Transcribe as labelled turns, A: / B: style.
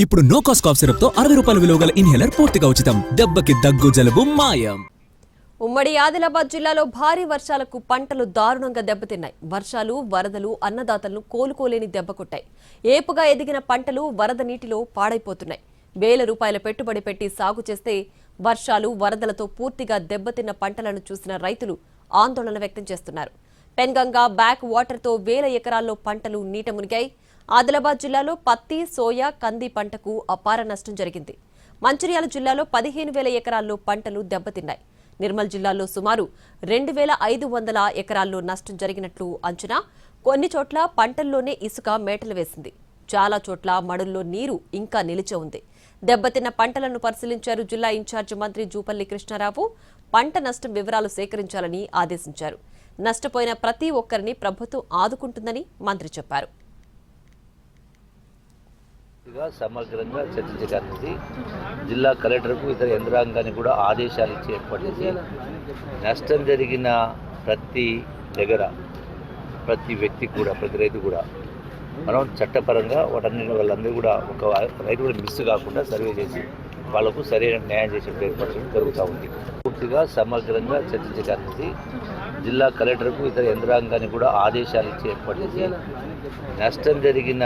A: ఇప్పుడు no cost cough syrup తో 60 రూపాయల విలువ గల ఇన్హేలర్ పూర్తిగా ఉచితం. దెబ్బకి దగ్గు జలుబు మాయం.
B: ఉమ్మడి ఆదిలాబాద్ జిల్లాలో భారీ వర్షాలకు పంటలు దారుణంగా దెబ్బతిన్నాయి. వర్షాలు, వరదలు అన్నదాతలను కోలుకోలేని దెబ్బ కొట్టాయి. ఏపుగా ఎదిగిన పంటలు వరద నీటిలో పాడైపోతున్నాయి. వేల రూపాయల పెట్టుబడి పెట్టి సాగు చేస్తే వర్షాలు, వరదలతో పూర్తిగా దెబ్బతిన్న పంటలను చూసిన రైతులు ఆందోళన వ్యక్తం చేస్తున్నారు. పెన్గంగా బ్యాక్ వాటర్తో వేల ఎకరాల్లో పంటలు నీట మునిగాయి. ఆదిలాబాద్ జిల్లాలో పత్తి, సోయా, కంది పంటకు అపార నష్టం జరిగింది. మంచిర్యాల జిల్లాలో 15,000 ఎకరాల్లో పంటలు దెబ్బతిన్నాయి. నిర్మల్ జిల్లాలో సుమారు 2,500 ఎకరాల్లో నష్టం జరిగినట్లు అంచనా. కొన్ని చోట్ల పంటల్లోనే ఇసుక మేటలు వేసింది. చాలా చోట్ల మడుల్లో నీరు ఇంకా నిలిచి ఉంది. దెబ్బతిన్న పంటలను పరిశీలించారు జిల్లా ఇన్ఛార్జి మంత్రి జూపల్లి కృష్ణారావు. పంట నష్టం వివరాలు సేకరించాలని ఆదేశించారు. నష్టపోయిన ప్రతి ఒక్కరిని ప్రభుత్వం ఆదుకుంటుందని మంత్రి చెప్పారు.
C: సమగ్రంగా చర్చించడానికి జిల్లా కలెక్టర్కు ఇతర యంత్రాంగాన్ని కూడా ఆదేశాలు ఇచ్చి ఏర్పాటు చేసి నష్టం జరిగిన ప్రతి దగ్గర ప్రతి వ్యక్తి కూడా ప్రతి రైతు కూడా మనం చట్టపరంగా వాళ్ళందరూ కూడా ఒక రైతు కూడా మిస్ కాకుండా సర్వే చేసి వాళ్లకు సరైన న్యాయం చేసే ఏర్పరచడం జరుగుతూ ఉంది. పూర్తిగా సమగ్రంగా చర్చించడానికి జిల్లా కలెక్టర్కు ఇతర యంత్రాంగాన్ని కూడా ఆదేశాలు ఇచ్చి ఏర్పాటు చేసి నష్టం జరిగిన